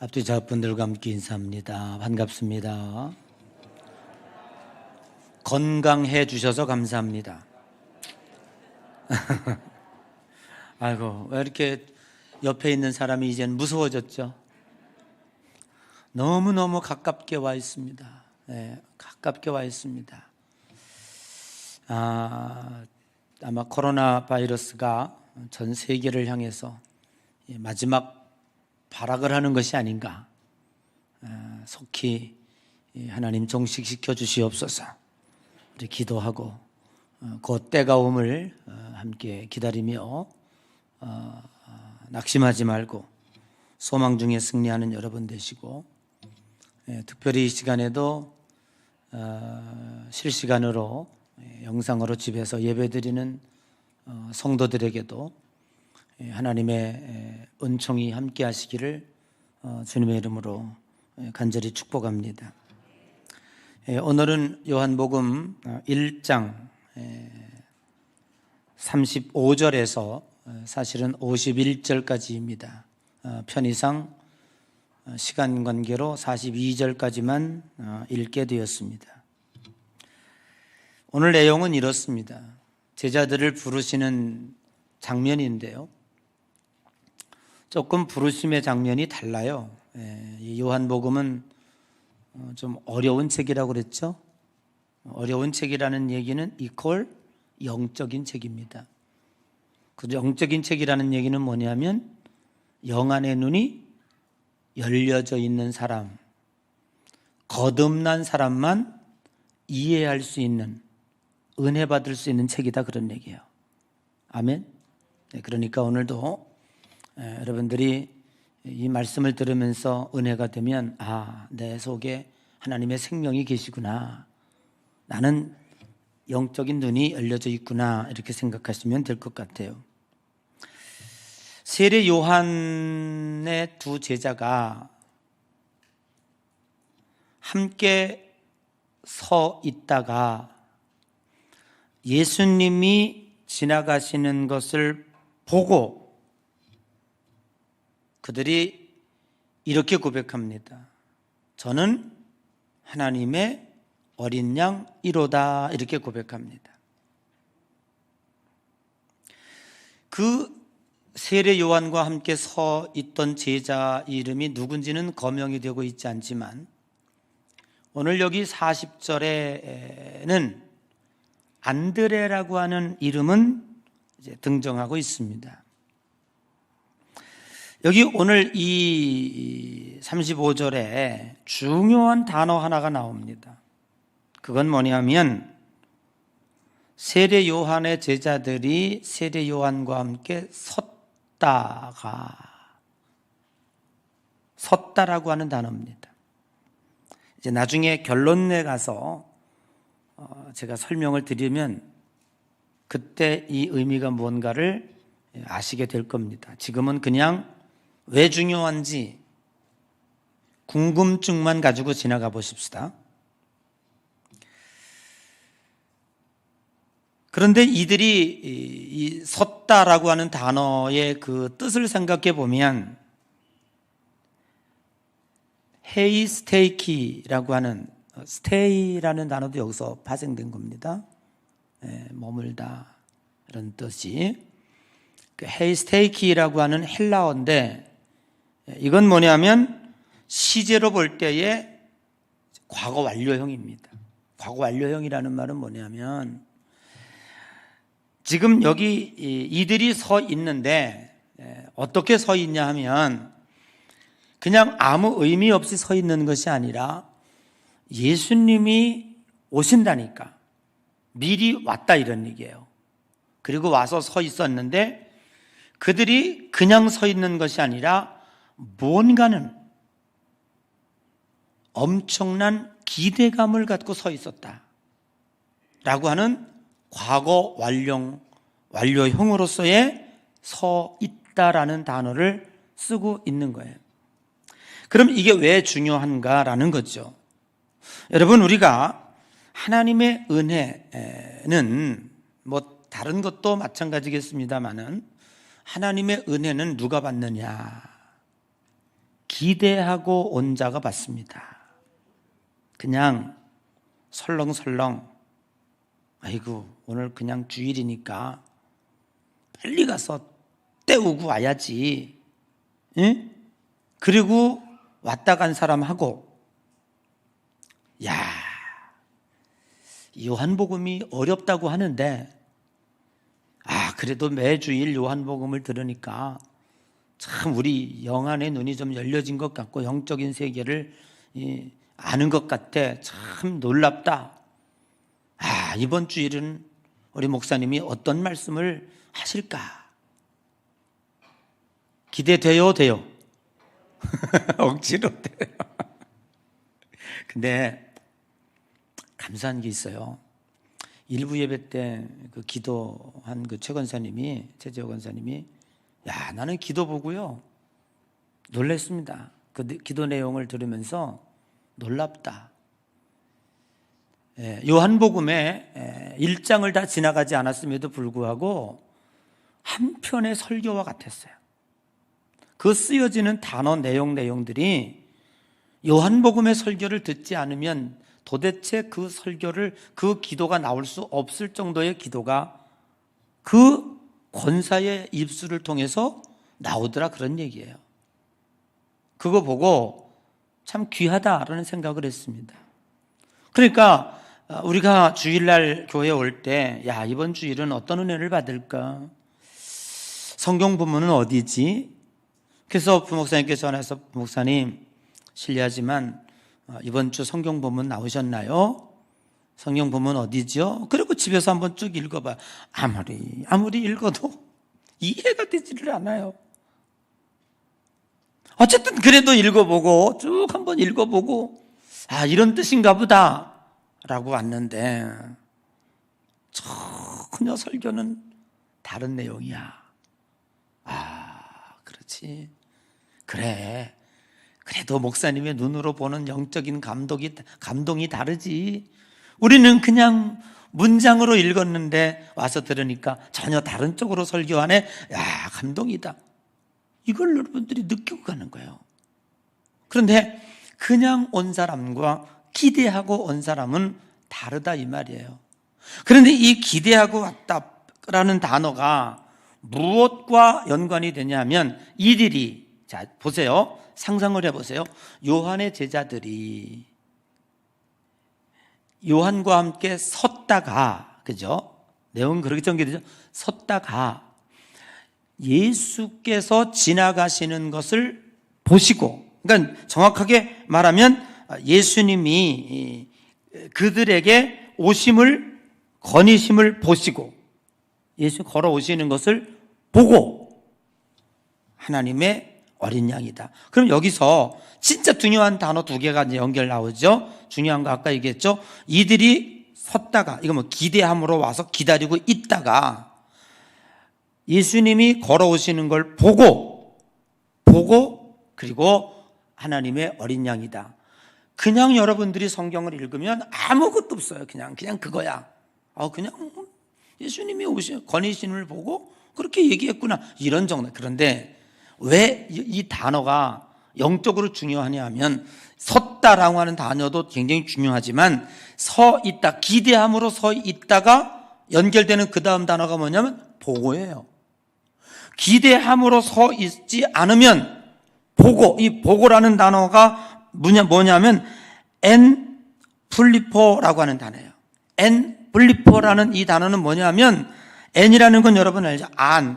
앞뒤 자분들과 함께 인사합니다. 반갑습니다. 건강해 주셔서 감사합니다. 아이고, 왜 이렇게 옆에 있는 사람이 이제는 무서워졌죠? 너무너무 가깝게 와 있습니다. 네, 가깝게 와 있습니다. 아마 코로나 바이러스가 전 세계를 향해서 마지막 발악을 하는 것이 아닌가. 속히 하나님 종식시켜 주시옵소서. 우리 기도하고 곧 때가 옴을 함께 기다리며 낙심하지 말고 소망 중에 승리하는 여러분 되시고, 특별히 이 시간에도 실시간으로 영상으로 집에서 예배드리는 성도들에게도 하나님의 은총이 함께 하시기를 주님의 이름으로 간절히 축복합니다. 오늘은 요한복음 1장 35절에서 사실은 51절까지입니다. 편의상 시간 관계로 42절까지만 읽게 되었습니다. 오늘 내용은 이렇습니다. 제자들을 부르시는 장면인데요, 조금 부르심의 장면이 달라요. 요한복음은 좀 어려운 책이라고 그랬죠. 어려운 책이라는 얘기는 이퀄 영적인 책입니다. 그 영적인 책이라는 얘기는 뭐냐면 영안의 눈이 열려져 있는 사람, 거듭난 사람만 이해할 수 있는, 은혜 받을 수 있는 책이다, 그런 얘기예요. 아멘. 그러니까 오늘도 여러분들이 이 말씀을 들으면서 은혜가 되면, 내 속에 하나님의 생명이 계시구나, 나는 영적인 눈이 열려져 있구나, 이렇게 생각하시면 될 것 같아요. 세례 요한의 두 제자가 함께 서 있다가 예수님이 지나가시는 것을 보고 그들이 이렇게 고백합니다. 저는 하나님의 어린 양 1호다, 이렇게 고백합니다. 그 세례 요한과 함께 서 있던 제자 이름이 누군지는 거명이 되고 있지 않지만, 오늘 여기 40절에는 안드레라고 하는 이름은 이제 등장하고 있습니다. 여기 오늘 이 35절에 중요한 단어 하나가 나옵니다. 그건 뭐냐면, 세례 요한의 제자들이 세례 요한과 함께 섰다라고 하는 단어입니다. 이제 나중에 결론내 가서 제가 설명을 드리면 그때 이 의미가 뭔가를 아시게 될 겁니다. 지금은 그냥 왜 중요한지 궁금증만 가지고 지나가 보십시다. 그런데 이들이 이 섰다라고 하는 단어의 그 뜻을 생각해 보면, 헤이스테이키라고 하는, 스테이라는 단어도 여기서 파생된 겁니다. 머물다, 이런 뜻이. 그 헤이스테이키라고 하는 헬라어인데, 이건 뭐냐면 시제로 볼 때의 과거 완료형입니다. 과거 완료형이라는 말은 뭐냐면, 지금 여기 이들이 서 있는데 어떻게 서 있냐 하면, 그냥 아무 의미 없이 서 있는 것이 아니라 예수님이 오신다니까, 미리 왔다, 이런 얘기예요. 그리고 와서 서 있었는데 그들이 그냥 서 있는 것이 아니라 뭔가는 엄청난 기대감을 갖고 서 있었다라고 하는 과거 완료형으로서의 서 있다라는 단어를 쓰고 있는 거예요. 그럼 이게 왜 중요한가라는 거죠. 여러분, 우리가 하나님의 은혜는 뭐 다른 것도 마찬가지겠습니다만은, 하나님의 은혜는 누가 받느냐? 기대하고 온 자가 받습니다. 그냥 설렁설렁 아이고 오늘 그냥 주일이니까 빨리 가서 때우고 와야지. 응? 그리고 왔다 간 사람하고 야, 요한복음이 어렵다고 하는데 그래도 매주일 요한복음을 들으니까 참 우리 영안의 눈이 좀 열려진 것 같고 영적인 세계를 아는 것 같아. 참 놀랍다. 이번 주일은 우리 목사님이 어떤 말씀을 하실까? 기대돼요, 돼요? 억지로 돼요. 근데 감사한 게 있어요. 일부 예배 때 그 기도한 그 최 권사님이, 최재호 권사님이 나는 기도 보고요 놀랐습니다. 그 기도 내용을 들으면서 놀랍다. 요한복음의 1장을 다 지나가지 않았음에도 불구하고 한 편의 설교와 같았어요. 그 쓰여지는 단어 내용들이 요한복음의 설교를 듣지 않으면 도대체 그 설교를, 그 기도가 나올 수 없을 정도의 기도가 그 권사의 입술을 통해서 나오더라, 그런 얘기예요. 그거 보고 참 귀하다라는 생각을 했습니다. 그러니까 우리가 주일날 교회에 올 때 이번 주일은 어떤 은혜를 받을까? 성경 본문은 어디지? 그래서 부목사님께서 전화해서 목사님 실례하지만 이번 주 성경 본문 나오셨나요? 성경 본문 어디죠? 그리고 집에서 한번 쭉 읽어봐. 아무리 읽어도 이해가 되지를 않아요. 어쨌든 그래도 읽어보고 쭉 한번 읽어보고 이런 뜻인가 보다 라고 왔는데 전혀 설교는 다른 내용이야. 그렇지. 그래. 그래도 목사님의 눈으로 보는 영적인 감동이 다르지. 우리는 그냥 문장으로 읽었는데 와서 들으니까 전혀 다른 쪽으로 설교하네. 감동이다. 이걸 여러분들이 느끼고 가는 거예요. 그런데 그냥 온 사람과 기대하고 온 사람은 다르다 이 말이에요. 그런데 이 기대하고 왔다라는 단어가 무엇과 연관이 되냐면 이들이, 자 보세요. 상상을 해보세요. 요한의 제자들이 요한과 함께 섰다가, 그죠? 내용은 그렇게 전개되죠. 섰다가 예수께서 지나가시는 것을 보시고, 그러니까 정확하게 말하면 예수님이 그들에게 거니심을 보시고 예수 걸어오시는 것을 보고 하나님의 어린 양이다. 그럼 여기서 진짜 중요한 단어 두 개가 이제 연결 나오죠. 중요한 거 아까 얘기했죠. 이들이 섰다가, 이거 뭐 기대함으로 와서 기다리고 있다가 예수님이 걸어오시는 걸 보고 그리고 하나님의 어린 양이다. 그냥 여러분들이 성경을 읽으면 아무것도 없어요. 그냥 그거야. 그냥 예수님이 거니심을 보고 그렇게 얘기했구나, 이런 정도. 그런데 왜 이 단어가 영적으로 중요하냐 하면 섰다라고 하는 단어도 굉장히 중요하지만 서 있다, 기대함으로 서 있다가 연결되는 그 다음 단어가 뭐냐면 보고예요. 기대함으로 서 있지 않으면 보고, 이 보고라는 단어가 뭐냐면 엔플리포라고 하는 단어예요. 엔플리포라는 이 단어는 뭐냐면 N이라는 건 여러분 알죠?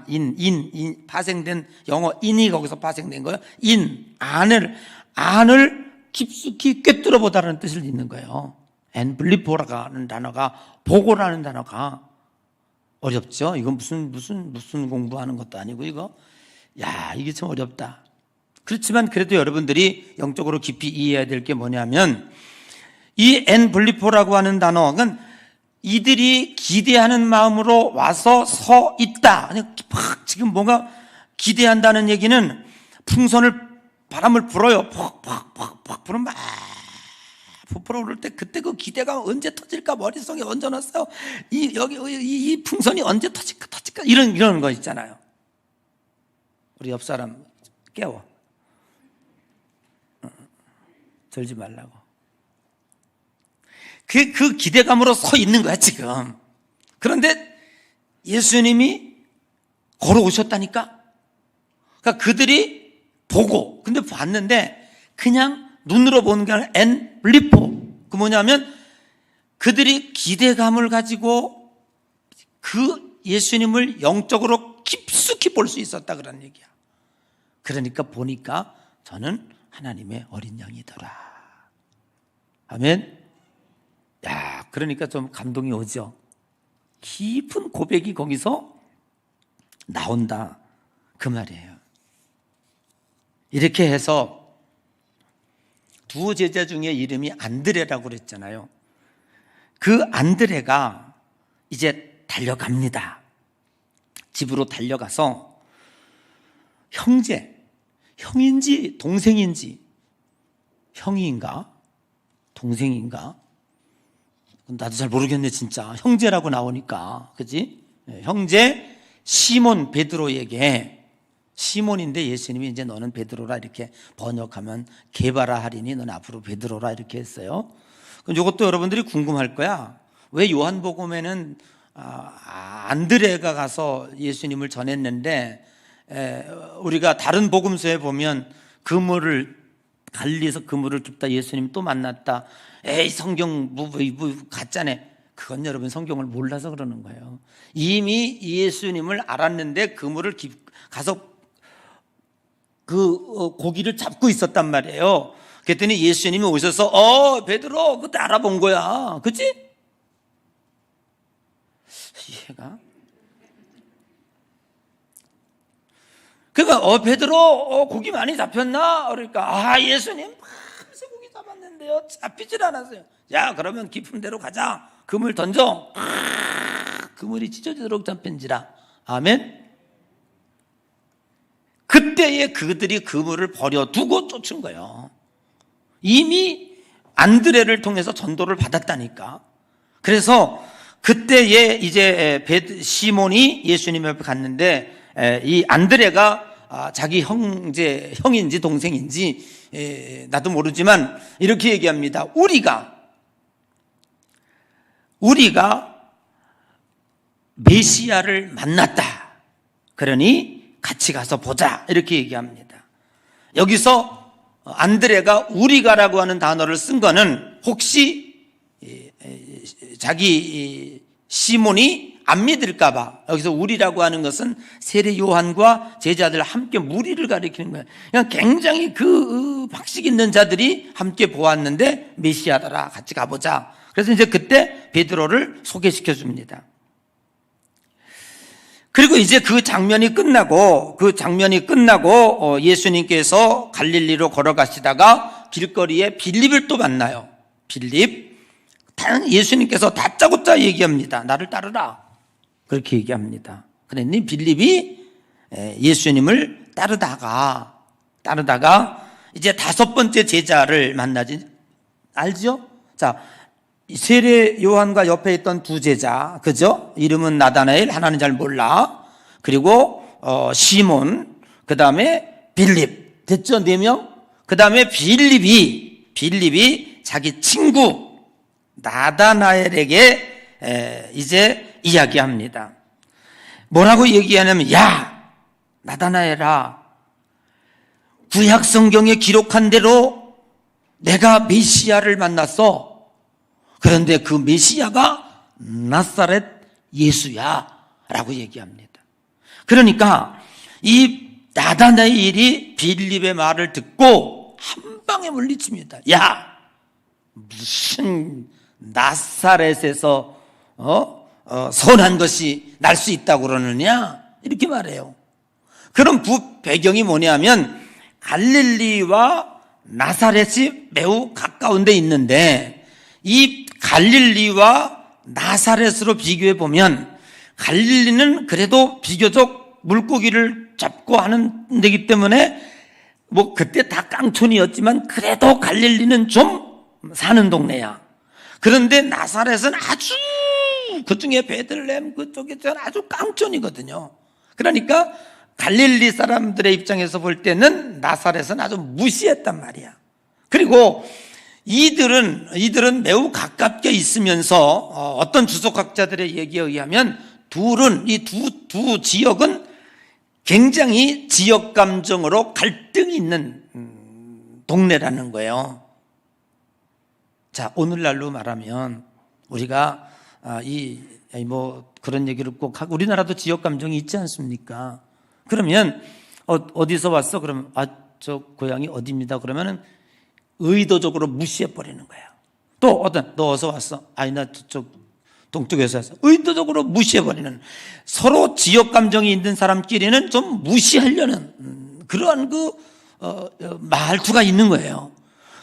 인, 파생된 영어 인이 거기서 파생된 거예요. 안을 깊숙이 꿰뚫어 보다라는 뜻을 있는 거예요. 엔블리포라고 하는 단어가, 보고라는 단어가 어렵죠? 이건 무슨 공부하는 것도 아니고 이게 참 어렵다. 그렇지만 그래도 여러분들이 영적으로 깊이 이해해야 될 게 뭐냐면 이 엔블리포라고 하는 단어는 이들이 기대하는 마음으로 와서 서 있다. 지금 뭔가 기대한다는 얘기는 바람을 불어요. 퍽 불으면 막 부풀어 오를 때 그때 그 기대가 언제 터질까 머릿속에 얹어놨어요. 이 풍선이 언제 터질까 이런 거 있잖아요. 우리 옆 사람 깨워. 졸지 말라고. 그 기대감으로 서 있는 거야 지금. 그런데 예수님이 걸어오셨다니까. 그러니까 그들이 보고, 근데 봤는데 그냥 눈으로 보는 게 아니라 엔블리포. 그 뭐냐면 그들이 기대감을 가지고 그 예수님을 영적으로 깊숙이 볼 수 있었다 그런 얘기야. 그러니까 보니까 저는 하나님의 어린 양이더라. 아멘. 야, 그러니까 좀 감동이 오죠. 깊은 고백이 거기서 나온다 그 말이에요. 이렇게 해서 두 제자 중에 이름이 안드레라고 그랬잖아요. 그 안드레가 이제 달려갑니다. 집으로 달려가서 형인지 동생인지, 형인가 동생인가 나도 잘 모르겠네 진짜. 형제라고 나오니까, 그지? 형제 시몬 베드로에게, 시몬인데 예수님이 이제 너는 베드로라 이렇게 번역하면 게바라 하리니 너는 앞으로 베드로라 이렇게 했어요. 그럼 이것도 여러분들이 궁금할 거야. 왜 요한복음에는 안드레가 가서 예수님을 전했는데 우리가 다른 복음서에 보면 그물을 갈리에서 그물을 줍다 예수님 또 만났다. 에이 성경 가짜네. 그건 여러분 성경을 몰라서 그러는 거예요. 이미 예수님을 알았는데 그물을 가서 그 고기를 잡고 있었단 말이에요. 그랬더니 예수님이 오셔서 베드로 그때 알아본 거야. 그치? 이해가? 그러니까 베드로 고기 많이 잡혔나? 그러니까 예수님 밤새 고기 잡았는데요 잡히질 않았어요. 야 그러면 깊은 데로 가자. 그물 던져. 그물이 찢어지도록 잡힌지라. 아멘. 그때에 그들이 그물을 버려두고 쫓은 거예요. 이미 안드레를 통해서 전도를 받았다니까. 그래서 그때에 이제 시몬이 예수님 옆에 갔는데 이 안드레가 자기 형인지 동생인지 나도 모르지만 이렇게 얘기합니다. 우리가 메시아를 만났다. 그러니 같이 가서 보자. 이렇게 얘기합니다. 여기서 안드레가 우리가라고 하는 단어를 쓴 거는 혹시 자기 시몬이 안 믿을까 봐. 여기서 우리라고 하는 것은 세례 요한과 제자들 함께 무리를 가리키는 거예요. 그냥 굉장히 그 박식 있는 자들이 함께 보았는데 메시아더라. 같이 가보자. 그래서 이제 그때 베드로를 소개시켜 줍니다. 그리고 이제 그 장면이 끝나고 예수님께서 갈릴리로 걸어가시다가 길거리에 빌립을 또 만나요. 빌립. 예수님께서 다짜고짜 얘기합니다. 나를 따르라. 그렇게 얘기합니다. 그랬더니 빌립이 예수님을 따르다가 이제 5번째 제자를 만나지. 알죠? 자, 세례 요한과 옆에 있던 두 제자, 그죠? 이름은 나다나엘, 하나는 잘 몰라. 그리고 시몬, 그 다음에 빌립. 됐죠? 4명? 그 다음에 빌립이 자기 친구 나다나엘에게 이제 이야기합니다. 뭐라고 얘기하냐면, 야, 나다나엘아, 구약 성경에 기록한 대로 내가 메시아를 만났어. 그런데 그 메시아가 나사렛 예수야 라고 얘기합니다. 그러니까 이 나다나엘이 빌립의 말을 듣고 한 방에 물리칩니다. 야, 무슨 나사렛에서 선한 것이 날 수 있다고 그러느냐? 이렇게 말해요. 그럼 배경이 뭐냐면 갈릴리와 나사렛이 매우 가까운 데 있는데 이 갈릴리와 나사렛으로 비교해 보면 갈릴리는 그래도 비교적 물고기를 잡고 하는 데이기 때문에 그때 다 깡촌이었지만 그래도 갈릴리는 좀 사는 동네야. 그런데 나사렛은 아주 그중에 베들레헴 그쪽에서는 아주 깡촌이거든요. 그러니까 갈릴리 사람들의 입장에서 볼 때는 나사렛은 아주 무시했단 말이야. 그리고 이들은 매우 가깝게 있으면서 어떤 주석학자들의 얘기에 의하면 이 두 지역은 굉장히 지역 감정으로 갈등이 있는 동네라는 거예요. 자, 오늘날로 말하면 우리가 그런 얘기를 꼭 하고, 우리나라도 지역 감정이 있지 않습니까? 그러면 어디서 왔어? 그러면 저 고향이 어디입니다. 그러면은 의도적으로 무시해 버리는 거예요. 또 너 어디서 왔어? 나 저쪽 동쪽에서 왔어. 의도적으로 무시해 버리는, 서로 지역 감정이 있는 사람끼리는 좀 무시하려는 그러한 말투가 있는 거예요.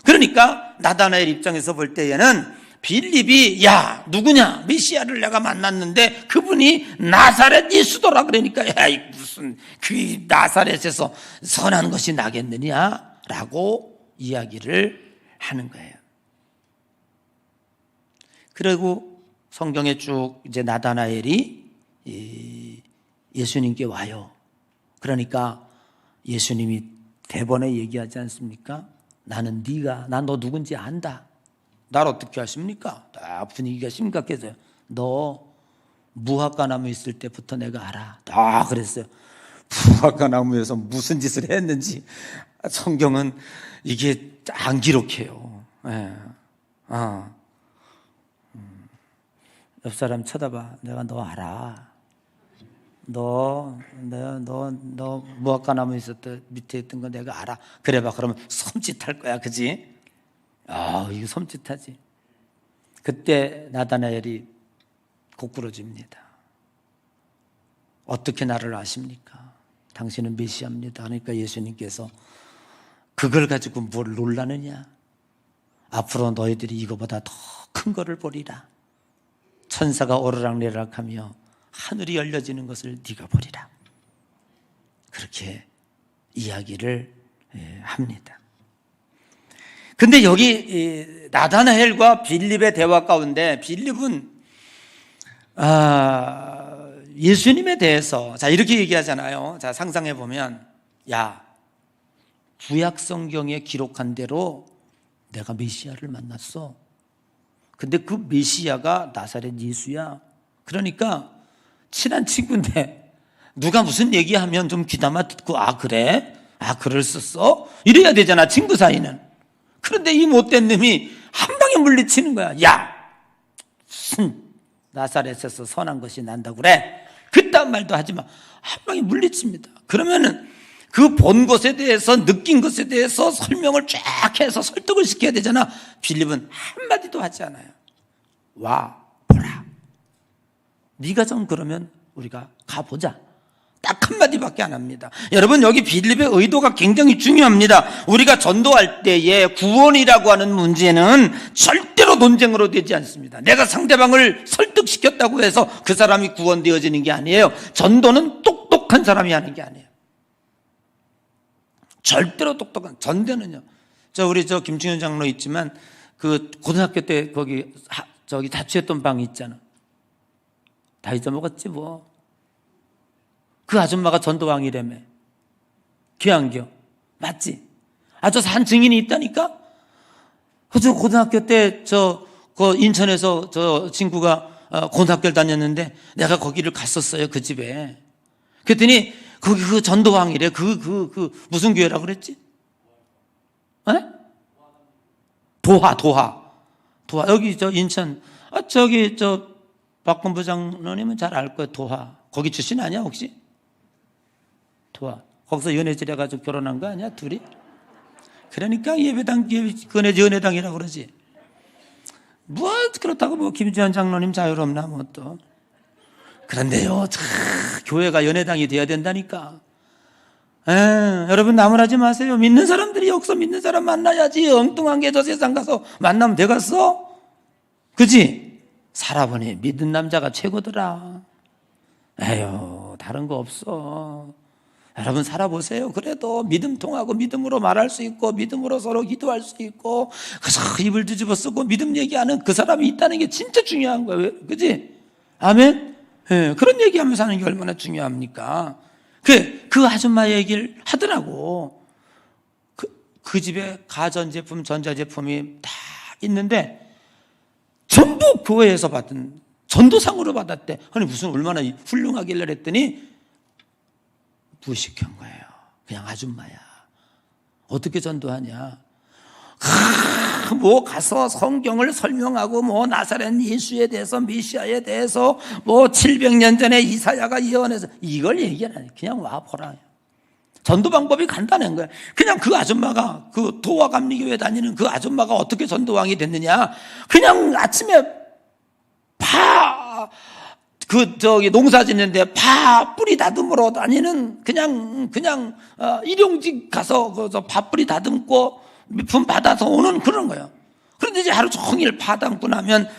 그러니까 나다나엘 입장에서 볼 때에는 빌립이 누구냐? 메시아를 내가 만났는데 그분이 나사렛 예수더라. 그러니까 무슨 그 나사렛에서 선한 것이 나겠느냐? 라고 이야기를 하는 거예요. 그리고 성경에 쭉 이제 나다나엘이 예수님께 와요. 그러니까 예수님이 대번에 얘기하지 않습니까? 난 너 누군지 안다. 날 어떻게 아십니까? 딱 분위기가 심각해져요. 너 무화과나무 있을 때부터 내가 알아. 그랬어요. 무화과나무에서 무슨 짓을 했는지 성경은 이게 안 기록해요. 옆 사람 쳐다봐. 내가 너 알아. 너 무화과나무 있었던 밑에 있던 거 내가 알아. 그래봐. 그러면 섬찟할 거야. 그지? 이거 섬찟하지. 그때 나다나엘이 고꾸러집니다. 어떻게 나를 아십니까? 당신은 메시아입니다. 그러니까 예수님께서 그걸 가지고 뭘 놀라느냐? 앞으로 너희들이 이거보다 더 큰 거를 보리라. 천사가 오르락내리락하며 하늘이 열려지는 것을 네가 보리라. 그렇게 이야기를 합니다. 근데 여기 나다나엘과 빌립의 대화 가운데 빌립은 예수님에 대해서 이렇게 얘기하잖아요. 상상해 보면 구약 성경에 기록한 대로 내가 메시아를 만났어. 근데 그 메시아가 나사렛 예수야. 그러니까 친한 친구인데 누가 무슨 얘기하면 좀 귀담아 듣고 그래? 그랬었어? 이래야 되잖아, 친구 사이는. 그런데 이 못된 놈이 한 방에 물리치는 거야. 무슨 나사렛에서 선한 것이 난다고 그래? 그딴 말도 하지 마. 한 방에 물리칩니다. 그러면은 그 본 것에 대해서, 느낀 것에 대해서 설명을 쫙 해서 설득을 시켜야 되잖아. 빌립은 한마디도 하지 않아요. 보라. 네가 좀 그러면 우리가 가보자. 딱 한마디밖에 안 합니다. 여러분, 여기 빌립의 의도가 굉장히 중요합니다. 우리가 전도할 때에 구원이라고 하는 문제는 절대로 논쟁으로 되지 않습니다. 내가 상대방을 설득시켰다고 해서 그 사람이 구원되어지는 게 아니에요. 전도는 똑똑한 사람이 하는 게 아니에요. 절대로 똑똑한. 전도는요. 우리 김충현 장로 있지만 그 고등학교 때 거기 자취했던 방이 있잖아. 다 잊어먹었지 뭐. 그 아줌마가 전도왕이라며. 기안겨. 맞지? 저 산 증인이 있다니까? 저 고등학교 때 그 인천에서 저 친구가 고등학교를 다녔는데 내가 거기를 갔었어요. 그 집에. 그랬더니 거기 그 전도왕이래. 무슨 교회라고 그랬지? 도하. 여기 인천. 박건부 장로님은 잘 알 거예요. 도하. 거기 출신 아니야, 혹시? 도하. 거기서 연애질 해가지고 결혼한 거 아니야, 둘이? 그러니까 연애당이라고 그러지. 그렇다고 김지현 장로님 자유롭나, 또. 그런데요, 교회가 연애당이 돼야 된다니까. 여러분, 나무라지 마세요. 믿는 사람들이 여기서 믿는 사람 만나야지. 엉뚱한 게 저 세상 가서 만나면 되겠어? 그지? 살아보니 믿는 남자가 최고더라. 다른 거 없어. 여러분, 살아보세요. 그래도 믿음 통하고 믿음으로 말할 수 있고 믿음으로 서로 기도할 수 있고 그래서 입을 뒤집어 쓰고 믿음 얘기하는 그 사람이 있다는 게 진짜 중요한 거예요. 그지? 아멘? 그런 얘기하면서 하는 게 얼마나 중요합니까? 그 아줌마 얘기를 하더라고. 그 집에 가전제품, 전자제품이 다 있는데 전부 교회에서 받은 전도상으로 받았대. 아니 무슨 얼마나 훌륭하길래 했더니 무식한 거예요. 그냥 아줌마야. 어떻게 전도하냐? 뭐 가서 성경을 설명하고 뭐 나사렛 예수에 대해서 메시아에 대해서 뭐 700년 전에 이사야가 예언해서 이걸 얘기하는 그냥 와 보라. 전도 방법이 간단한 거야. 그냥 그 아줌마가 그 도화감리교회 다니는 그 아줌마가 어떻게 전도왕이 됐느냐? 그냥 아침에 농사 짓는데 파 뿌리 다듬으러 다니는 그냥 일용직 가서 파 뿌리 다듬고 품 받아서 오는 그런 거예요. 그런데 이제 하루 종일 파 담고 나면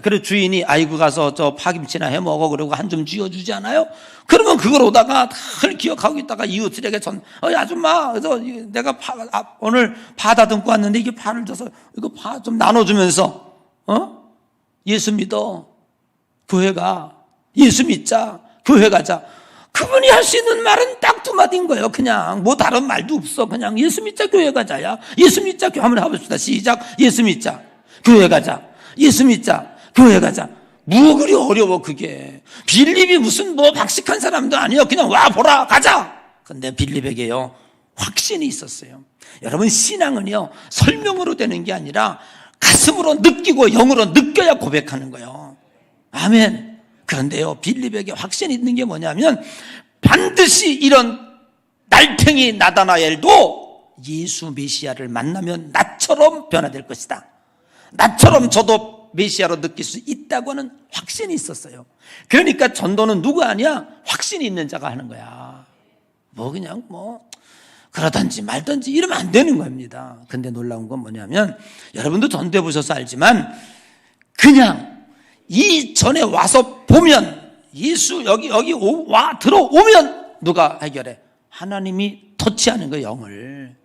그래 주인이 아이고 가서 저 파김치나 해 먹어 그러고 한 점 쥐어주지 않아요? 그러면 그걸 오다가 늘 기억하고 있다가 이웃들에게 아줌마 그래서 내가 오늘 파 다듬고 왔는데 이게 파를 줘서 이거 파 좀 나눠주면서 예수 믿어 교회 가 예수 믿자 교회 가자. 그분이 할 수 있는 말은 딱 두 마디인 거예요. 그냥 뭐 다른 말도 없어. 그냥 예수 믿자 교회 가자야. 예수 믿자 교회 한번 해봅시다. 시작. 예수 믿자 교회 가자. 예수 믿자 교회 가자. 뭐 그리 어려워 그게. 빌립이 무슨 뭐 박식한 사람도 아니에요. 그냥 와 보라 가자. 근데 빌립에게요 확신이 있었어요. 여러분 신앙은요 설명으로 되는 게 아니라 가슴으로 느끼고 영으로 느껴야 고백하는 거예요. 아멘. 그런데요 빌립에게 확신이 있는 게 뭐냐면 반드시 이런 날탱이 나다나엘도 예수 메시아를 만나면 나처럼 변화될 것이다. 나처럼 저도 메시아로 느낄 수 있다고 하는 확신이 있었어요. 그러니까 전도는 누가 하냐? 확신이 있는 자가 하는 거야. 뭐 그냥 뭐 그러든지 말든지 이러면 안 되는 겁니다. 근데 놀라운 건 뭐냐면 여러분도 전도해 보셔서 알지만 그냥 이 전에 와서 보면 예수 여기 들어오면 누가 해결해? 하나님이 터치하는 거예요. 영을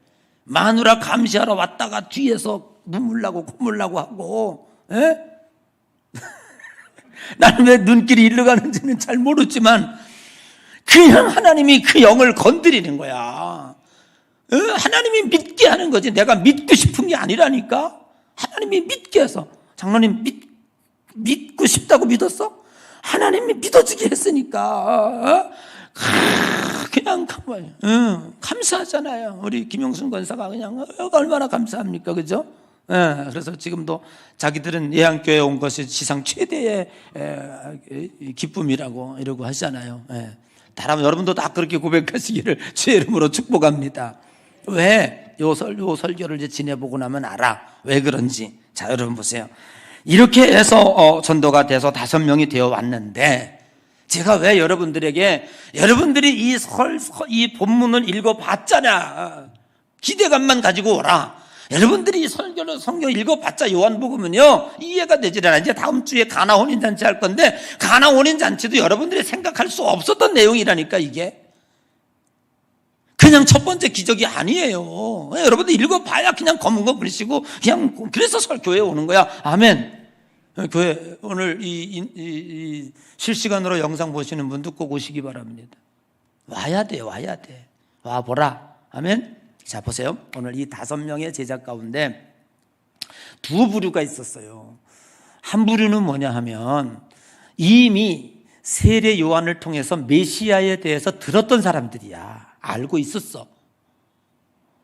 마누라 감시하러 왔다가 뒤에서 눈물 나고 콧물 나고 하고 나는 왜 눈길이 일로 가는지는 잘 모르지만 그냥 하나님이 그 영을 건드리는 거야. 하나님이 믿게 하는 거지 내가 믿고 싶은 게 아니라니까. 하나님이 믿게 해서. 장로님 믿고 싶다고 믿었어? 하나님이 믿어주게 했으니까 그냥 감사하잖아요. 우리 김용순 권사가 그냥 얼마나 감사합니까, 그죠? 그래서 지금도 자기들은 예한교회에 온 것이 지상 최대의 기쁨이라고 이러고 하잖아요. 다른 여러분도 다 그렇게 고백하시기를 주의 이름으로 축복합니다. 왜? 요 설교를 이제 지내보고 나면 알아. 왜 그런지. 자, 여러분 보세요. 이렇게 해서 전도가 돼서 5명이 되어 왔는데 제가 왜 여러분들에게 여러분들이 이 본문을 읽어봤잖아. 기대감만 가지고 오라. 여러분들이 성경 읽어봤자 요한복음은요 이해가 되질 않아. 이제 다음 주에 가나 혼인잔치 할 건데 가나 혼인잔치도 여러분들이 생각할 수 없었던 내용이라니까. 이게 그냥 첫 번째 기적이 아니에요. 여러분들 읽어봐야 그냥 검은 거 부리시고 그냥 그래서 교회에 오는 거야. 아멘. 교회 오늘 이 실시간으로 영상 보시는 분도 꼭 오시기 바랍니다. 와야 돼. 와보라. 아멘. 자 보세요. 오늘 이 5명의 제자 가운데 2부류가 있었어요. 한 부류는 뭐냐 하면 이미 세례 요한을 통해서 메시아에 대해서 들었던 사람들이야. 알고 있었어.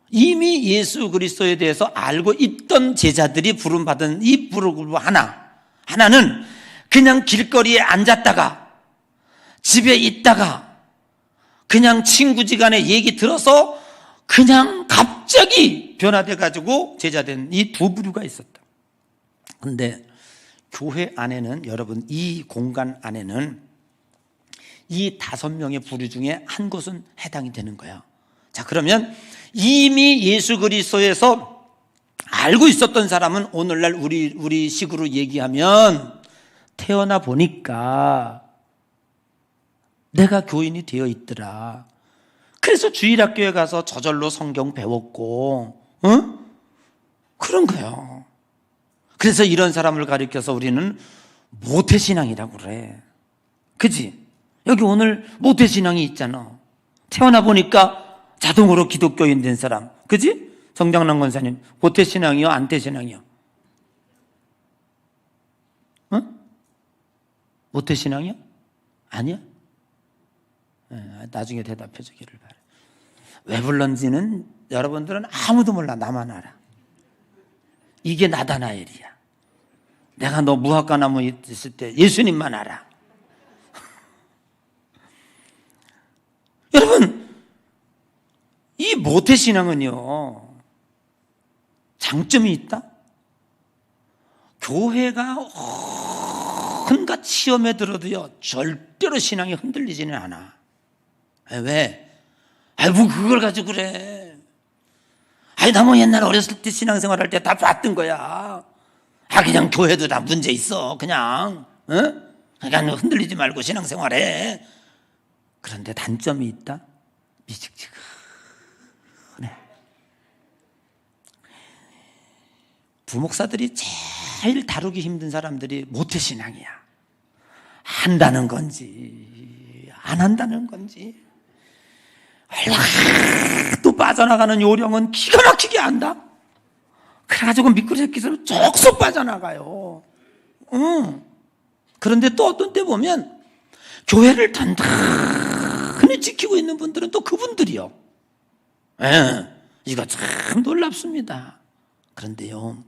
이미 예수 그리스도에 대해서 알고 있던 제자들이 부름받은 이 부류 하나는 그냥 길거리에 앉았다가 집에 있다가 그냥 친구지간에 얘기 들어서 그냥 갑자기 변화돼가지고 제자된 이 2부류가 있었다. 그런데 교회 안에는 여러분 이 공간 안에는 이 5명의 부류 중에 한 곳은 해당이 되는 거예요. 자, 그러면 이미 예수 그리스도에서 알고 있었던 사람은 오늘날 우리 식으로 얘기하면 태어나 보니까 내가 교인이 되어 있더라. 그래서 주일학교에 가서 저절로 성경 배웠고, 그런 거예요. 그래서 이런 사람을 가리켜서 우리는 모태신앙이라고 그래. 그지? 여기 오늘 모태신앙이 있잖아. 태어나 보니까 자동으로 기독교인 된 사람. 그지? 성장남 권사님, 모태신앙이요? 안태신앙이요? 응? 모태신앙이요? 아니요? 나중에 대답해 주기를 바라요. 왜 불렀는지는 여러분들은 아무도 몰라. 나만 알아. 이게 나다나엘이야. 내가 너 무화과나무 있을 때 예수님만 알아. 여러분, 이 모태신앙은요, 장점이 있다? 교회가 온갖 시험에 들어도요, 절대로 신앙이 흔들리지는 않아. 왜? 뭐 그걸 가지고 그래. 나 뭐 옛날 어렸을 때 신앙생활 할 때 다 봤던 거야. 그냥 교회도 다 문제 있어. 그냥 흔들리지 말고 신앙생활해. 그런데 단점이 있다? 미직지근해. 부목사들이 제일 다루기 힘든 사람들이 모태신앙이야. 한다는 건지 안 한다는 건지. 또 빠져나가는 요령은 기가 막히게 안다. 그래가지고 미꾸리 새끼처럼 쏙쏙 빠져나가요. 그런데 또 어떤 때 보면 교회를 단단히 지키고 있는 분들은 또 그분들이요. 이거 참 놀랍습니다. 그런데요,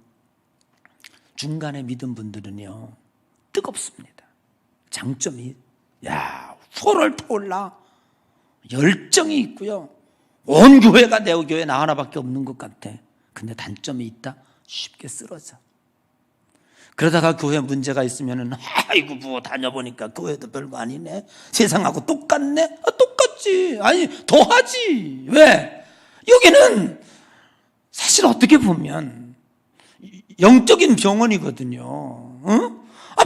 중간에 믿은 분들은요, 뜨겁습니다. 장점이 펄을 타올라 열정이 있고요, 온 교회가 내 교회 나 하나밖에 없는 것 같아. 근데 단점이 있다? 쉽게 쓰러져. 그러다가 교회 문제가 있으면은 아이고 뭐 다녀보니까 교회도 별거 아니네, 세상하고 똑같네. 똑같지. 더하지. 왜? 여기는 사실 어떻게 보면 영적인 병원이거든요.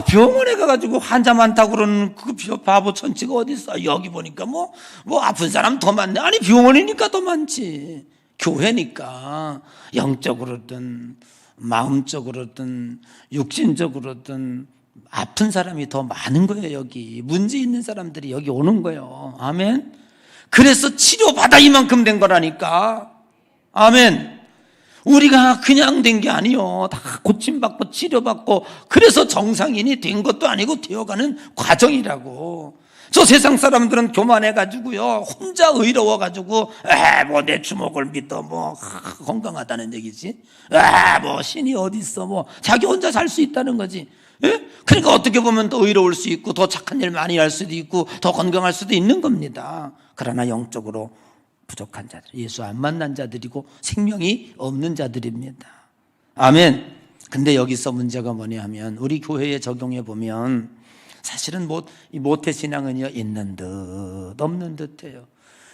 병원에 가가지고 환자 많다고 그러는 그 바보 천치가 어디 있어? 여기 보니까 뭐 아픈 사람 더 많네. 병원이니까 더 많지. 교회니까 영적으로든 마음적으로든 육신적으로든 아픈 사람이 더 많은 거예요. 여기 문제 있는 사람들이 여기 오는 거예요. 아멘. 그래서 치료받아 이만큼 된 거라니까. 아멘. 우리가 그냥 된 게 아니요. 다 고침받고 치료받고 그래서 정상인이 된 것도 아니고 되어가는 과정이라고. 저 세상 사람들은 교만해가지고요, 혼자 의로워가지고 뭐 내 주먹을 믿어 건강하다는 얘기지. 뭐 신이 어디 있어, 자기 혼자 살 수 있다는 거지. 그러니까 어떻게 보면 더 의로울 수 있고 더 착한 일 많이 할 수도 있고 더 건강할 수도 있는 겁니다. 그러나 영적으로 부족한 자들, 예수 안 만난 자들이고 생명이 없는 자들입니다. 아멘. 근데 여기서 문제가 뭐냐 하면, 우리 교회에 적용해 보면 사실은 이 모태신앙은요, 있는 듯 없는 듯해요.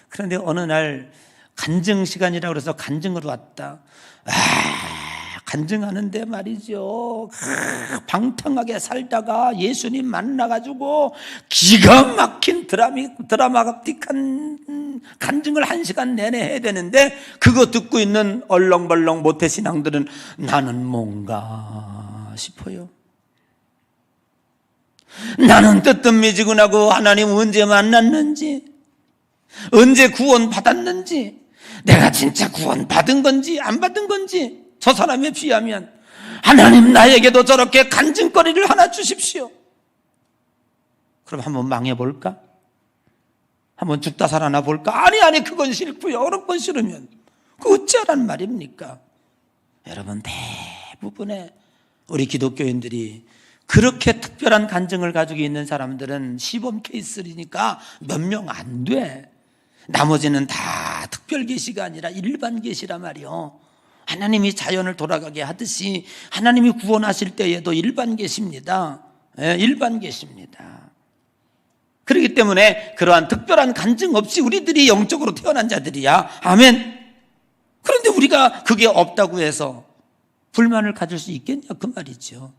그런데 어느 날 간증 시간이라고 그래서 간증을 왔다. 간증하는데 말이죠, 방탕하게 살다가 예수님 만나가지고 기가 막힌 드라마틱한 간증을 1시간 내내 해야 되는데, 그거 듣고 있는 얼렁벌렁 모태신앙들은 나는 뭔가 싶어요. 나는 뜨뜻미지근하고 하나님 언제 만났는지, 언제 구원 받았는지, 내가 진짜 구원 받은 건지 안 받은 건지, 저 사람에 비하면 하나님 나에게도 저렇게 간증거리를 하나 주십시오. 그럼 한번 망해볼까? 한번 죽다 살아나 볼까? 아니 그건 싫고요. 어느 건 싫으면 그 어찌하란 말입니까? 여러분, 대부분의 우리 기독교인들이 그렇게 특별한 간증을 가지고 있는 사람들은 시범 케이스니까 몇 명 안 돼. 나머지는 다 특별 계시가 아니라 일반 계시란 말이요. 하나님이 자연을 돌아가게 하듯이 하나님이 구원하실 때에도 일반 계십니다. 일반 계십니다. 그렇기 때문에 그러한 특별한 간증 없이 우리들이 영적으로 태어난 자들이야. 아멘. 그런데 우리가 그게 없다고 해서 불만을 가질 수 있겠냐, 그 말이죠.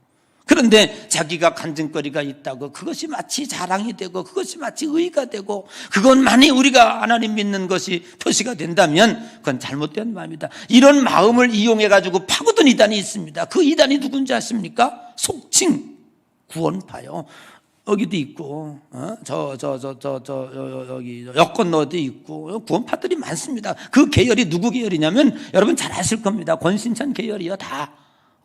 그런데 자기가 간증거리가 있다고 그것이 마치 자랑이 되고 그것이 마치 의의가 되고 그것만이 우리가 하나님 믿는 것이 표시가 된다면 그건 잘못된 마음이다. 이런 마음을 이용해가지고 파고든 이단이 있습니다. 그 이단이 누군지 아십니까? 속칭 구원파요. 여기도 있고, 여기 여건너도 있고, 구원파들이 많습니다. 그 계열이 누구 계열이냐면 여러분 잘 아실 겁니다. 권신찬 계열이요. 다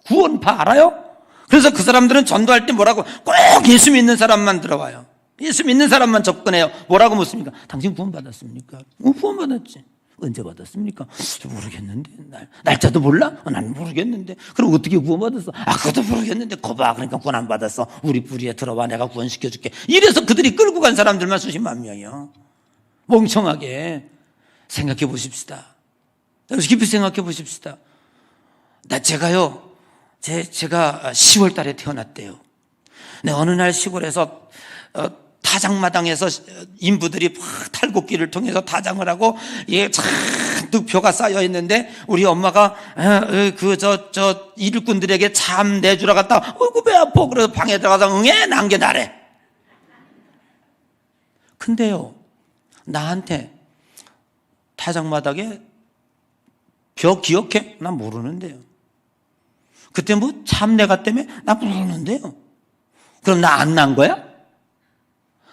구원파 알아요? 그래서 그 사람들은 전도할 때 뭐라고? 꼭 예수 믿는 사람만 들어와요. 예수 믿는 사람만 접근해요. 뭐라고 묻습니까? 당신 구원받았습니까? 구원받았지. 언제 받았습니까? 모르겠는데. 날짜도 몰라? 난 모르겠는데. 그럼 어떻게 구원받았어? 그것도 모르겠는데. 거봐. 그러니까 구원 안 받았어. 우리 뿌리에 들어와. 내가 구원시켜줄게. 이래서 그들이 끌고 간 사람들만 수십만 명이요. 멍청하게 생각해 보십시다. 여기서 깊이 생각해 보십시다. 제가 10월 달에 태어났대요. 네, 어느 날 시골에서 타작마당에서 인부들이 탈곡기를 통해서 타작을 하고 잔뜩 벼가 쌓여 있는데 우리 엄마가 일꾼들에게 참 내주러 갔다. 어이구 배 아파. 그래서 방에 들어가서 응애 난게 나래. 근데요, 나한테 타작마당에 벼 기억해? 난 모르는데요. 그때 뭐 참내가 때문에 나 모르는데요. 그럼 나 안 난 거야?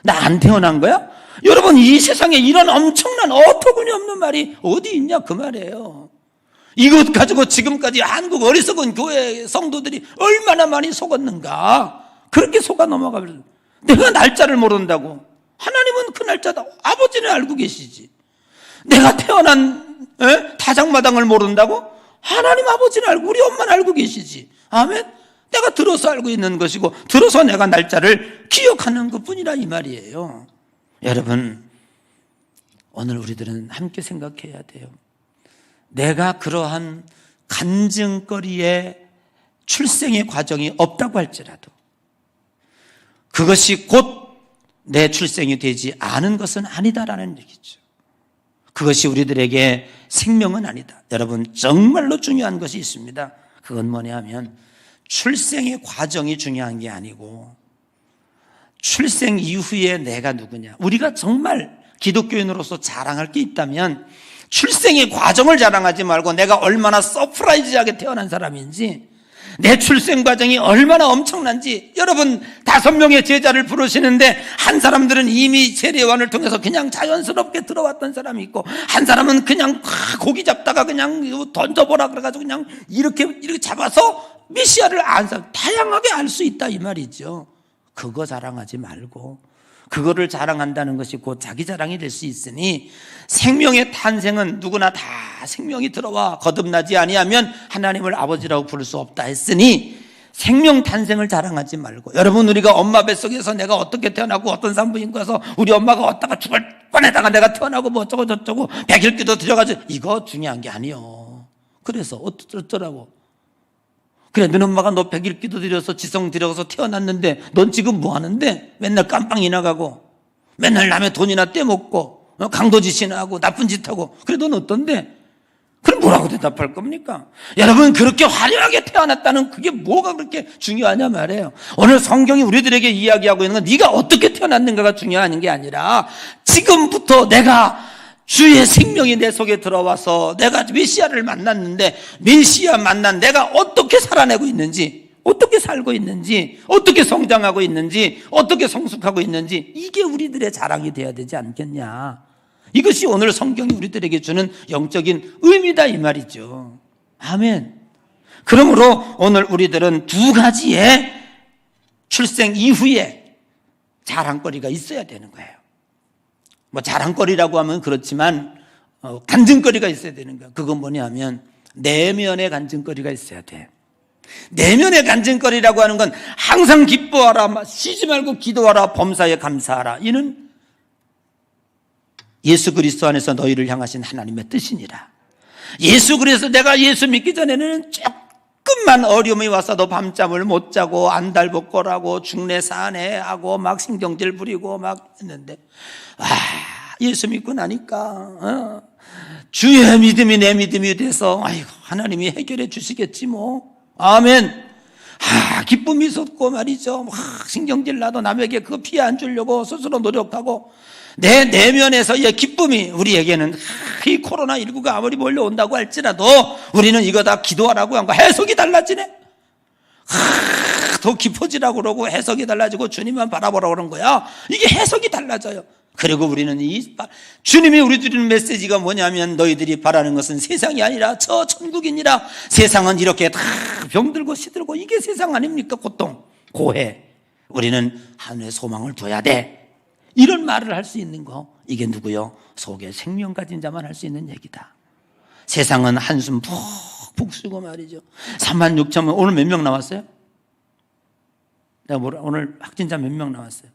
나 안 태어난 거야? 여러분, 이 세상에 이런 엄청난 어처구니없는 말이 어디 있냐 그 말이에요. 이것 가지고 지금까지 한국 어리석은 교회 성도들이 얼마나 많이 속았는가. 그렇게 속아 넘어가버렸어요. 내가 날짜를 모른다고. 하나님은 그 날짜다. 아버지는 알고 계시지. 내가 태어난 타작마당을 모른다고? 하나님 아버지는 알고, 우리 엄마는 알고 계시지. 아멘. 내가 들어서 알고 있는 것이고 들어서 내가 날짜를 기억하는 것뿐이라 이 말이에요. 여러분, 오늘 우리들은 함께 생각해야 돼요. 내가 그러한 간증거리의 출생의 과정이 없다고 할지라도 그것이 곧 내 출생이 되지 않은 것은 아니다라는 얘기죠. 그것이 우리들에게 생명은 아니다. 여러분, 정말로 중요한 것이 있습니다. 그건 뭐냐 하면 출생의 과정이 중요한 게 아니고 출생 이후에 내가 누구냐. 우리가 정말 기독교인으로서 자랑할 게 있다면 출생의 과정을 자랑하지 말고 내가 얼마나 서프라이즈하게 태어난 사람인지, 내 출생 과정이 얼마나 엄청난지. 여러분, 5명의 제자를 부르시는데 한 사람들은 이미 세례요한을 통해서 그냥 자연스럽게 들어왔던 사람이 있고, 한 사람은 그냥 고기 잡다가 그냥 던져보라 그래가지고 그냥 이렇게 잡아서 메시아를 안 사. 다양하게 알 수 있다 이 말이죠. 그거 자랑하지 말고 그거를 자랑한다는 것이 곧 자기 자랑이 될 수 있으니, 생명의 탄생은 누구나 다 생명이 들어와 거듭나지 아니하면 하나님을 아버지라고 부를 수 없다 했으니 생명 탄생을 자랑하지 말고, 여러분, 우리가 엄마 뱃속에서 내가 어떻게 태어나고 어떤 산부인과에서 우리 엄마가 어디다가 죽을 뻔했다가 내가 태어나고 뭐 어쩌고 저쩌고 100일기도 드려가지고 이거 중요한 게 아니요. 그래서 어쩌라고. 그래, 너네 엄마가 너 100일 기도 드려서 지성 드려서 태어났는데 넌 지금 뭐 하는데? 맨날 깜빵이 나가고 맨날 남의 돈이나 떼먹고 강도짓이나 하고 나쁜 짓 하고. 그래, 넌 어떤데? 그럼 뭐라고 대답할 겁니까? 여러분, 그렇게 화려하게 태어났다는 그게 뭐가 그렇게 중요하냐 말이에요. 오늘 성경이 우리들에게 이야기하고 있는 건 네가 어떻게 태어났는가가 중요한 게 아니라 지금부터 내가 주의 생명이 내 속에 들어와서 내가 메시아를 만났는데 메시아 만난 내가 어떻게 살아내고 있는지, 어떻게 살고 있는지, 어떻게 성장하고 있는지, 어떻게 성숙하고 있는지, 이게 우리들의 자랑이 돼야 되지 않겠냐. 이것이 오늘 성경이 우리들에게 주는 영적인 의미다 이 말이죠. 아멘. 그러므로 오늘 우리들은 두 가지의 출생 이후에 자랑거리가 있어야 되는 거예요. 뭐 자랑거리라고 하면 그렇지만 간증거리가 있어야 되는 거야. 그건 뭐냐면 내면의 간증거리가 있어야 돼. 내면의 간증거리라고 하는 건 항상 기뻐하라, 쉬지 말고 기도하라, 범사에 감사하라. 이는 예수 그리스도 안에서 너희를 향하신 하나님의 뜻이니라. 예수 그리스도, 내가 예수 믿기 전에는 조금만 어려움이 와서 너 밤잠을 못 자고 안달복걸하고 중내 산해하고 막 신경질 부리고 막 했는데, 예수 믿고 나니까 주의 믿음이 내 믿음이 돼서 아이고 하나님이 해결해 주시겠지 뭐. 아멘. 기쁨이 있었고 말이죠. 신경질 나도 남에게 그거 피해 안 주려고 스스로 노력하고, 내 내면에서의 기쁨이 우리에게는 이 코로나19가 아무리 몰려온다고 할지라도 우리는 이거 다 기도하라고 한 거 해석이 달라지네. 더 깊어지라고 그러고 해석이 달라지고 주님만 바라보라고 그런 거야. 이게 해석이 달라져요. 그리고 우리는 주님이 우리 드리는 메시지가 뭐냐면 너희들이 바라는 것은 세상이 아니라 저 천국이니라. 세상은 이렇게 다 병들고 시들고 이게 세상 아닙니까? 고통, 고해. 우리는 하늘의 소망을 둬야 돼. 이런 말을 할 수 있는 거, 이게 누구요? 속에 생명 가진 자만 할 수 있는 얘기다. 세상은 한숨 푹푹 쉬고 말이죠. 36,000명, 오늘 몇 명 나왔어요? 내가 오늘 확진자 몇 명 나왔어요?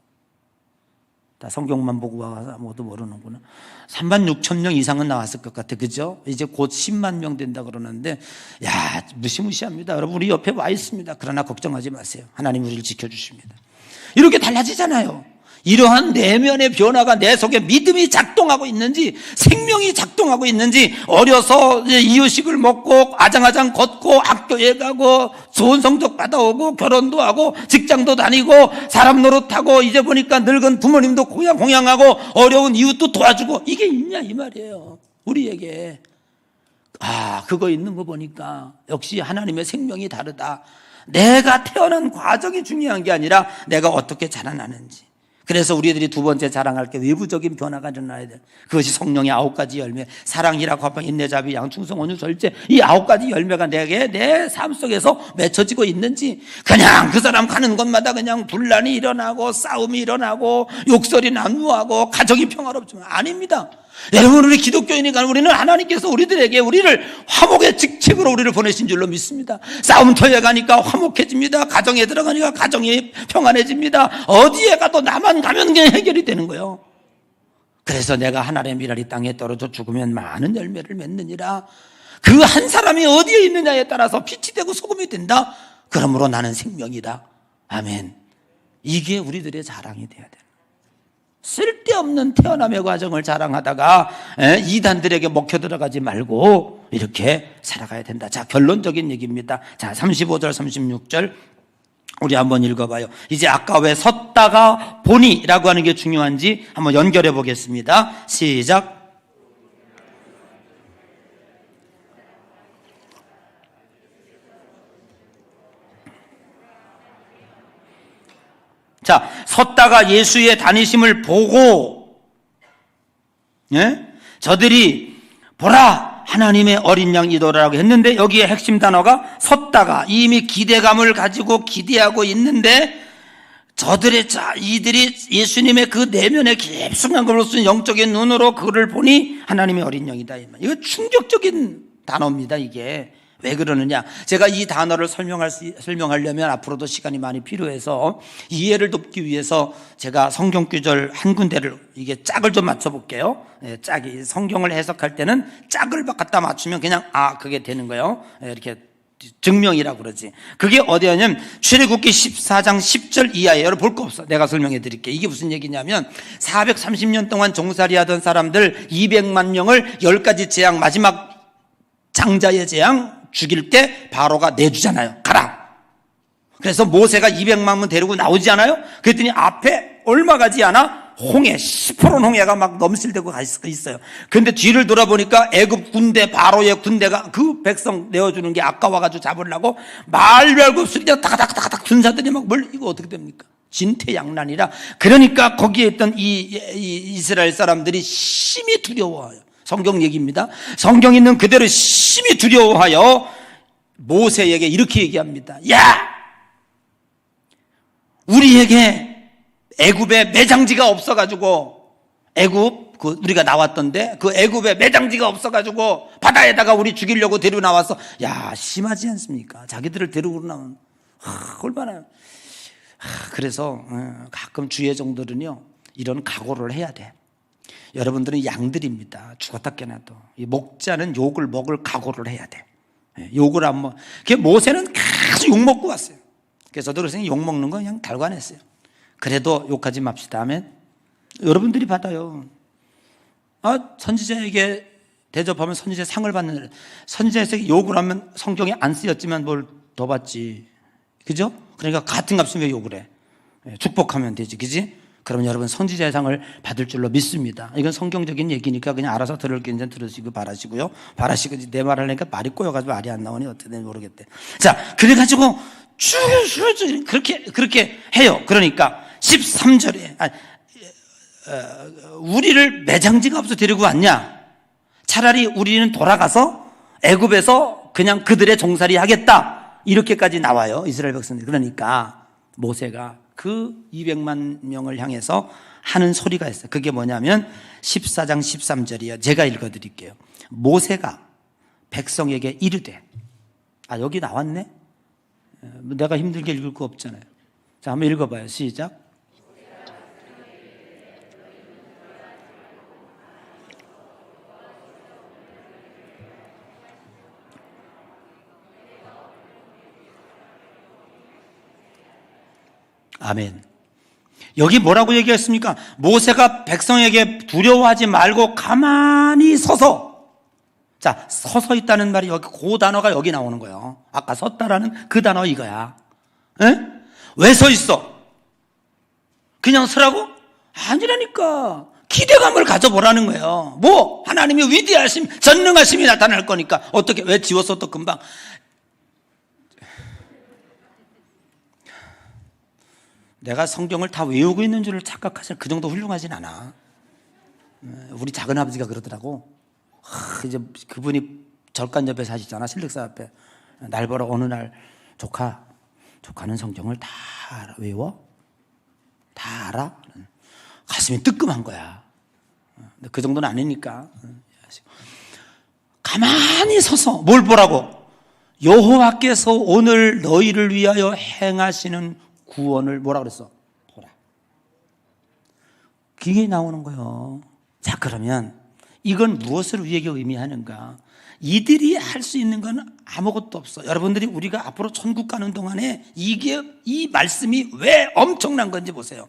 다 성경만 보고 와서 아무것도 모르는구나. 36,000명 이상은 나왔을 것 같아. 그죠? 이제 곧 10만 명 된다 그러는데, 야, 무시무시합니다. 여러분, 우리 옆에 와 있습니다. 그러나 걱정하지 마세요. 하나님 우리를 지켜주십니다. 이렇게 달라지잖아요. 이러한 내면의 변화가 내 속에 믿음이 작동하고 있는지, 생명이 작동하고 있는지, 어려서 이유식을 먹고 아장아장 걷고 학교에 가고 좋은 성적 받아오고 결혼도 하고 직장도 다니고 사람 노릇하고 이제 보니까 늙은 부모님도 공양하고 어려운 이웃도 도와주고, 이게 있냐 이 말이에요. 우리에게. 그거 있는 거 보니까 역시 하나님의 생명이 다르다. 내가 태어난 과정이 중요한 게 아니라 내가 어떻게 자라나는지. 그래서 우리들이 두 번째 자랑할 게 외부적인 변화가 일어나야 돼. 그것이 성령의 9가지 열매, 사랑, 희락, 화평, 인내, 자비, 양충성, 온유, 절제, 이 9가지 열매가 내게 내 삶 속에서 맺혀지고 있는지, 그냥 그 사람 가는 곳마다 그냥 분란이 일어나고 싸움이 일어나고 욕설이 난무하고 가정이 평화롭지만 아닙니다. 여러분, 우리 기독교인이니까 우리는 하나님께서 우리들에게 우리를 화목의 직책으로 우리를 보내신 줄로 믿습니다. 싸움터에 가니까 화목해집니다. 가정에 들어가니까 가정이 평안해집니다. 어디에 가도 나만 가면 그냥 해결이 되는 거예요. 그래서 내가 하나님의 미랄이 땅에 떨어져 죽으면 많은 열매를 맺느니라. 그 한 사람이 어디에 있느냐에 따라서 빛이 되고 소금이 된다. 그러므로 나는 생명이다. 아멘. 이게 우리들의 자랑이 돼야 돼요. 쓸데없는 태어남의 과정을 자랑하다가 이단들에게 먹혀 들어가지 말고 이렇게 살아가야 된다. 자, 결론적인 얘기입니다. 자, 35절 36절 우리 한번 읽어봐요. 이제 아까 왜 섰다가 보니라고 하는 게 중요한지 한번 연결해 보겠습니다. 시작. 자, 섰다가 예수의 다니심을 보고, 저들이 보라 하나님의 어린 양이더라라고 했는데, 여기에 핵심 단어가 섰다가, 이미 기대감을 가지고 기대하고 있는데, 이들이 예수님의 그 내면의 깊숙한 걸로 쓴 영적인 눈으로 그를 보니 하나님의 어린 양이다. 이거 충격적인 단어입니다. 이게 왜 그러느냐? 제가 이 단어를 설명하려면 앞으로도 시간이 많이 필요해서 이해를 돕기 위해서 제가 성경 구절 한 군데를 이게 짝을 좀 맞춰볼게요. 짝이 성경을 해석할 때는 짝을 갖다 맞추면 그냥 그게 되는 거예요. 이렇게 증명이라고 그러지. 그게 어디냐면 출애굽기 14장 10절 이하에 여러분 볼 거 없어. 내가 설명해 드릴게요. 이게 무슨 얘기냐면 430년 동안 종살이 하던 사람들 200만 명을 10가지 재앙, 마지막 장자의 재앙 죽일 때 바로가 내주잖아요. 가라. 그래서 모세가 200만 명 데리고 나오지 않아요? 그랬더니 앞에 얼마 가지 않아 홍해, 시퍼런 홍해가 막 넘실대고 있어요. 그런데 뒤를 돌아보니까 애굽 군대, 바로의 군대가 그 백성 내어주는 게 아까워가지고 잡으려고 말별겁수리가 다닥다닥 군사들이 막 이거 어떻게 됩니까? 진퇴양난이라. 그러니까 거기에 있던 이 이스라엘 사람들이 심히 두려워해요. 성경 얘기입니다. 성경 있는 그대로 심히 두려워하여 모세에게 이렇게 얘기합니다. 야! 우리에게 애굽에 매장지가 없어가지고 애굽 우리가 나왔던데 그 애굽에 매장지가 없어가지고 바다에다가 우리 죽이려고 데리고 나와서 야, 심하지 않습니까? 자기들을 데리고 나온 얼마나 그래서 가끔 주의 종들은요 이런 각오를 해야 돼. 여러분들은 양들입니다. 죽었다 깨나도 이 목자는 욕을 먹을 각오를 해야 돼. 욕을 안 먹. 모세는 계속 욕 먹고 왔어요. 그래서 저도 그래서 욕 먹는 거 그냥 달고 안 했어요. 그래도 욕하지 맙시다 하면 여러분들이 받아요. 선지자에게 대접하면 선지자 상을 받는, 선지자에게 욕을 하면 성경에 안 쓰였지만 뭘 더 받지. 그죠? 그러니까 같은 값은 왜 욕을 해? 축복하면 되지. 그지? 그러면 여러분 선지자의 상을 받을 줄로 믿습니다. 이건 성경적인 얘기니까 그냥 알아서 들을 게 이제 들으시고 바라시고요. 바라시고 내 말 하려니까 말이 꼬여가지고 말이 안 나오니 어떻게 되는지 모르겠대. 자, 그래가지고 죽여 그렇게 해요. 그러니까 13절에 우리를 매장지가 없어 데리고 왔냐? 차라리 우리는 돌아가서 애굽에서 그냥 그들의 종살이 하겠다, 이렇게까지 나와요, 이스라엘 백성들. 그러니까 모세가 그 200만 명을 향해서 하는 소리가 있어요. 그게 뭐냐면 14장 13절이에요. 제가 읽어드릴게요. 모세가 백성에게 이르되, 여기 나왔네? 내가 힘들게 읽을 거 없잖아요. 자, 한번 읽어봐요. 시작. 아멘. 여기 뭐라고 얘기했습니까? 모세가 백성에게 두려워하지 말고 가만히 서서, 자, 서서 있다는 말이 여기, 그 단어가 여기 나오는 거예요. 아까 섰다라는 그 단어 이거야. 왜 서 있어? 그냥 서라고? 아니라니까. 기대감을 가져보라는 거예요. 뭐? 하나님의 위대하심, 전능하심이 나타날 거니까. 어떻게, 왜 지웠어 또 금방? 내가 성경을 다 외우고 있는 줄을 착각하실, 그 정도 훌륭하진 않아. 우리 작은 아버지가 그러더라고. 이제 그분이 절간 옆에 사시잖아, 신력사 앞에. 날 보러 어느 날, 조카는 성경을 다 외워? 다 알아? 가슴이 뜨끔한 거야. 그 정도는 아니니까. 가만히 서서 뭘 보라고? 여호와께서 오늘 너희를 위하여 행하시는 구원을 뭐라 그랬어? 보라. 그게 나오는 거예요. 자, 그러면 이건 무엇을 우리에게 의미하는가? 이들이 할 수 있는 건 아무것도 없어. 여러분들이 우리가 앞으로 천국 가는 동안에 이 말씀이 왜 엄청난 건지 보세요.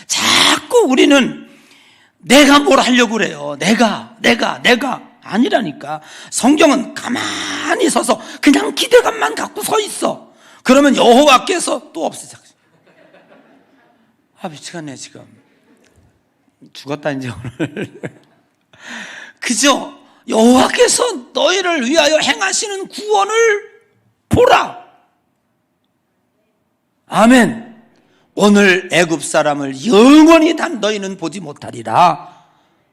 자꾸 우리는 내가 뭘 하려고 그래요. 내가 아니라니까. 성경은 가만히 서서 그냥 기대감만 갖고 서 있어. 그러면 여호와께서 또 없으셔. 미치겠네 지금. 죽었다 이제 오늘. 그죠? 여호와께서 너희를 위하여 행하시는 구원을 보라. 아멘. 오늘 애굽 사람을 영원히 단 너희는 보지 못하리라.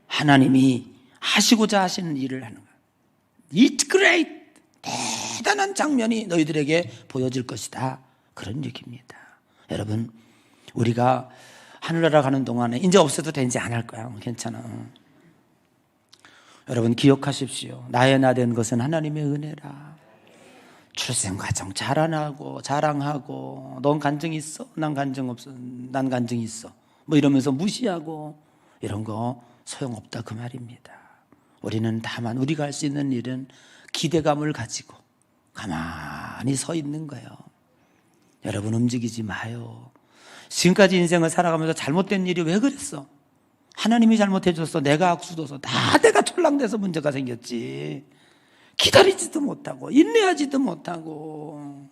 하나님이 하시고자 하시는 일을 하는 거야. It's great. 대단한 장면이 너희들에게 보여질 것이다. 그런 얘기입니다. 여러분, 우리가 하늘나라 가는 동안에 이제 없어도 되지 않을 거야. 괜찮아. 여러분 기억하십시오. 나의 나 된 것은 하나님의 은혜라. 출생 과정 자랑하고 넌 간증 있어? 난 간증 없어. 난 간증 있어. 뭐 이러면서 무시하고 이런 거 소용없다 그 말입니다. 우리는 다만 우리가 할 수 있는 일은 기대감을 가지고 가만히 서 있는 거예요. 여러분 움직이지 마요. 지금까지 인생을 살아가면서 잘못된 일이 왜 그랬어? 하나님이 잘못해줬어. 내가 악수둬서 다 내가 촐랑돼서 문제가 생겼지. 기다리지도 못하고 인내하지도 못하고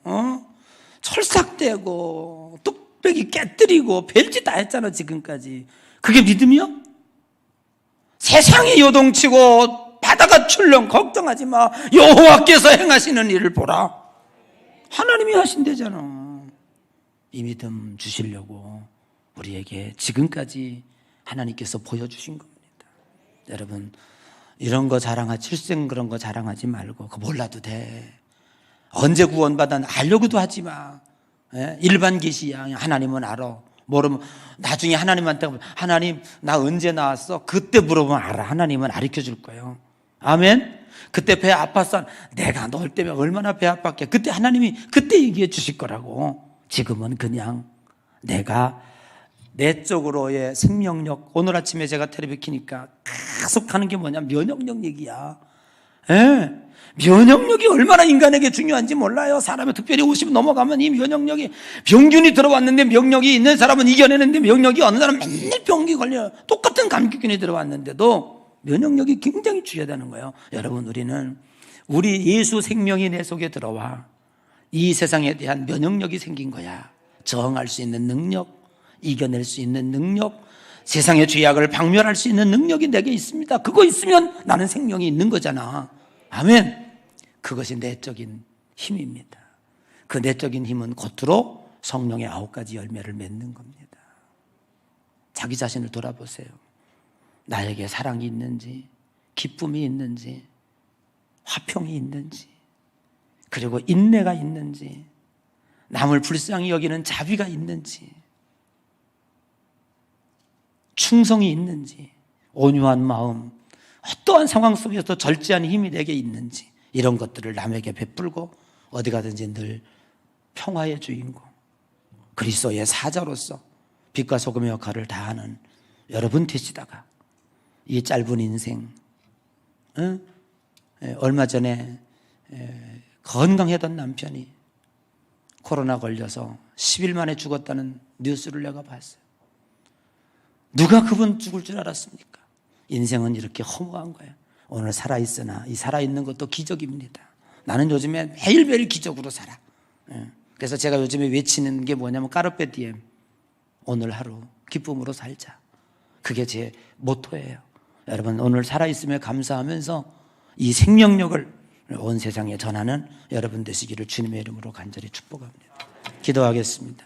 철삭대고 뚝배기 깨뜨리고 별짓 다 했잖아 지금까지. 그게 믿음이야? 세상이 요동치고 바다가 출렁 걱정하지 마. 여호와께서 행하시는 일을 보라. 하나님이 하신대잖아. 이 믿음 주시려고 우리에게 지금까지 하나님께서 보여주신 겁니다. 여러분 이런 거 출생 그런 거 자랑하지 말고 그거 몰라도 돼. 언제 구원받았나 알려고도 하지 마. 일반 계시야. 하나님은 알아. 모르면 나중에 하나님한테 하나님 나 언제 나왔어? 그때 물어보면 알아. 하나님은 가르쳐줄 거예요. 아멘. 그때 배 아팠어. 내가 널 때문에 얼마나 배 아팠게. 그때 하나님이 그때 얘기해 주실 거라고. 지금은 그냥 내가 내적으로의 생명력. 오늘 아침에 제가 텔레비 켜니까 계속 하는 게 뭐냐, 면역력 얘기야. 면역력이 얼마나 인간에게 중요한지 몰라요. 사람이 특별히 50 넘어가면 이 면역력이, 병균이 들어왔는데 명력이 있는 사람은 이겨내는데 명력이 없는 사람은 맨날 병이 걸려요. 똑같은 감기균이 들어왔는데도 면역력이 굉장히 중요하다는 거예요. 여러분 우리는 우리 예수 생명이 내 속에 들어와 이 세상에 대한 면역력이 생긴 거야. 저항할 수 있는 능력, 이겨낼 수 있는 능력, 세상의 죄악을 박멸할 수 있는 능력이 내게 있습니다. 그거 있으면 나는 생명이 있는 거잖아. 아멘. 그것이 내적인 힘입니다. 그 내적인 힘은 겉으로 성령의 9가지 열매를 맺는 겁니다. 자기 자신을 돌아보세요. 나에게 사랑이 있는지, 기쁨이 있는지, 화평이 있는지, 그리고 인내가 있는지, 남을 불쌍히 여기는 자비가 있는지, 충성이 있는지, 온유한 마음, 어떠한 상황 속에서 절제하는 힘이 내게 있는지, 이런 것들을 남에게 베풀고 어디 가든지 늘 평화의 주인공, 그리스도의 사자로서 빛과 소금의 역할을 다하는 여러분 되시다가 이 짧은 인생, 얼마 전에 건강하던 남편이 코로나 걸려서 10일 만에 죽었다는 뉴스를 내가 봤어요. 누가 그분 죽을 줄 알았습니까? 인생은 이렇게 허무한 거예요. 오늘 살아있으나 이 살아있는 것도 기적입니다. 나는 요즘에 매일매일 기적으로 살아. 그래서 제가 요즘에 외치는 게 뭐냐면 까르페 디엠, 오늘 하루 기쁨으로 살자. 그게 제 모토예요. 여러분, 오늘 살아있음에 감사하면서 이 생명력을 온 세상에 전하는 여러분 되시기를 주님의 이름으로 간절히 축복합니다. 기도하겠습니다.